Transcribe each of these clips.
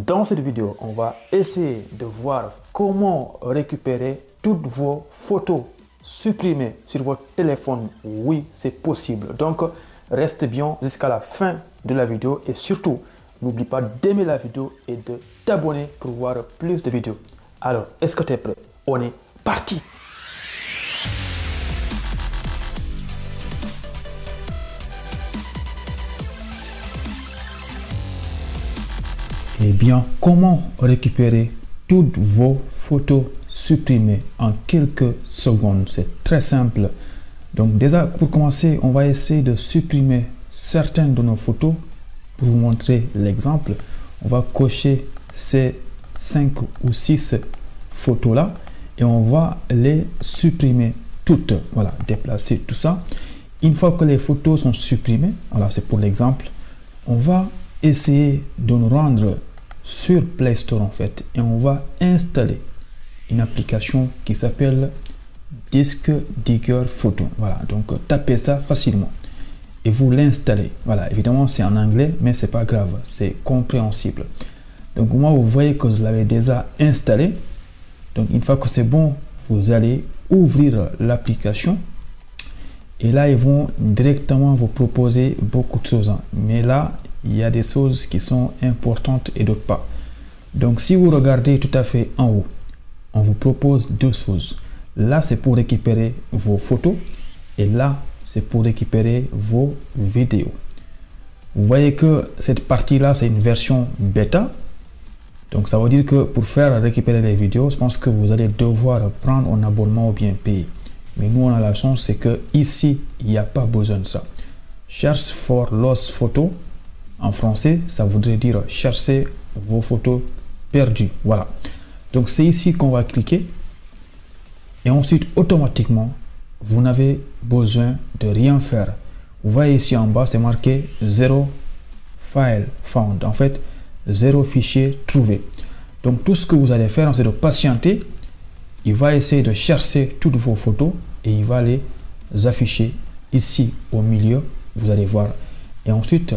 Dans cette vidéo, on va essayer de voir comment récupérer toutes vos photos supprimées sur votre téléphone. Oui, c'est possible. Donc, reste bien jusqu'à la fin de la vidéo et surtout, n'oublie pas d'aimer la vidéo et de t'abonner pour voir plus de vidéos. Alors, est-ce que tu es prêt? On est parti! Eh bien, comment récupérer toutes vos photos supprimées en quelques secondes? C'est très simple. Donc déjà, pour commencer, on va essayer de supprimer certaines de nos photos. Pour vous montrer l'exemple, on va cocher ces 5 ou 6 photos-là et on va les supprimer toutes. Voilà, déplacer tout ça. Une fois que les photos sont supprimées, voilà, c'est pour l'exemple, on va essayer de nous rendre sur Play Store en fait et on va installer une application qui s'appelle Disk Digger Photo. Voilà, donc tapez ça facilement et vous l'installez. Voilà, évidemment c'est en anglais mais c'est pas grave, c'est compréhensible. Donc moi vous voyez que je l'avais déjà installé. Donc une fois que c'est bon, vous allez ouvrir l'application et là ils vont directement vous proposer beaucoup de choses, mais là il y a des choses qui sont importantes et d'autres pas. Donc si vous regardez tout à fait en haut, on vous propose deux choses. Là c'est pour récupérer vos photos et là c'est pour récupérer vos vidéos. Vous voyez que cette partie là c'est une version bêta. Donc ça veut dire que pour faire récupérer les vidéos, je pense que vous allez devoir prendre un abonnement ou bien payer. Mais nous on a la chance, c'est que ici il n'y a pas besoin de ça. Search for lost photo. En français, ça voudrait dire chercher vos photos perdues. Voilà. Donc, c'est ici qu'on va cliquer. Et ensuite, automatiquement, vous n'avez besoin de rien faire. Vous voyez ici en bas, c'est marqué 0 file found. En fait, 0 fichier trouvé. Donc, tout ce que vous allez faire, c'est de patienter. Il va essayer de chercher toutes vos photos et il va les afficher ici au milieu. Vous allez voir. Et ensuite,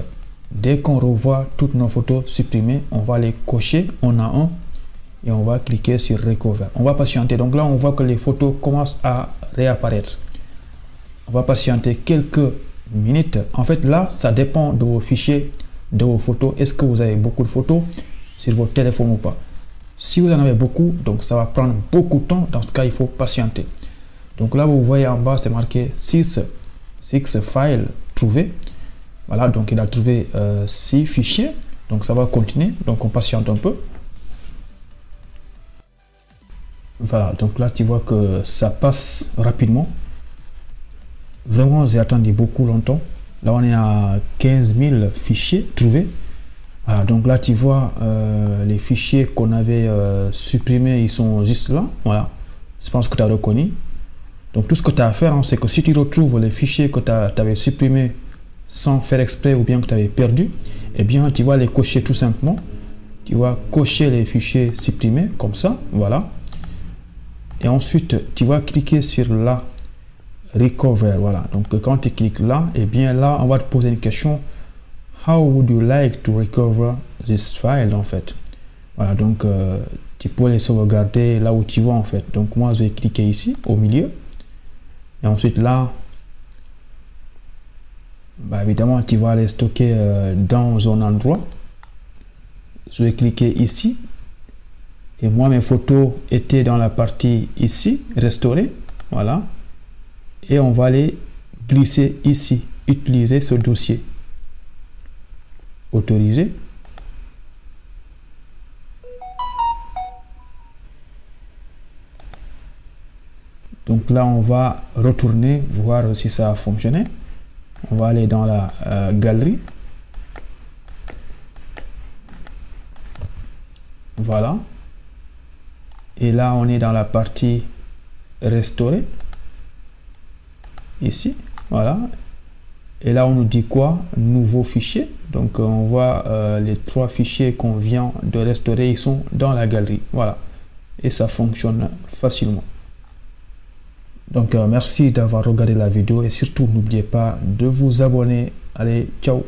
dès qu'on revoit toutes nos photos supprimées, on va les cocher, on a un, et on va cliquer sur Recover. On va patienter. Donc là, on voit que les photos commencent à réapparaître. On va patienter quelques minutes. En fait, là, ça dépend de vos fichiers, de vos photos. Est-ce que vous avez beaucoup de photos sur votre téléphone ou pas? Si vous en avez beaucoup, donc ça va prendre beaucoup de temps. Dans ce cas, il faut patienter. Donc là, vous voyez en bas, c'est marqué 6 files trouvés. Voilà, donc il a trouvé 6 fichiers. Donc ça va continuer. Donc on patiente un peu. Voilà, donc là tu vois que ça passe rapidement. Vraiment, j'ai attendu beaucoup longtemps. Là on est à 15 000 fichiers trouvés. Voilà, donc là tu vois les fichiers qu'on avait supprimés, ils sont juste là. Voilà, je pense que tu as reconnu. Donc tout ce que tu as à faire, c'est que si tu retrouves les fichiers que tu avais supprimés sans faire exprès ou bien que tu avais perdu, eh bien tu vas les cocher tout simplement. Tu vas cocher les fichiers supprimés comme ça, voilà. Et ensuite tu vas cliquer sur la Recover, voilà. Donc quand tu cliques là, eh bien là on va te poser une question: How would you like to recover this file? En fait, voilà, donc tu peux les sauvegarder là où tu vas en fait. Donc moi je vais cliquer ici au milieu et ensuite là, bah, évidemment tu vas les stocker dans un endroit. Je vais cliquer ici et moi mes photos étaient dans la partie ici, restaurer, voilà, et on va les glisser ici, utiliser ce dossier, autoriser. Donc là on va retourner voir si ça a fonctionné. On va aller dans la galerie. Voilà. Et là, on est dans la partie restaurer. Ici. Voilà. Et là, on nous dit quoi? Nouveau fichier. Donc, on voit les 3 fichiers qu'on vient de restaurer. Ils sont dans la galerie. Voilà. Et ça fonctionne facilement. Donc merci d'avoir regardé la vidéo et surtout n'oubliez pas de vous abonner. Allez, ciao!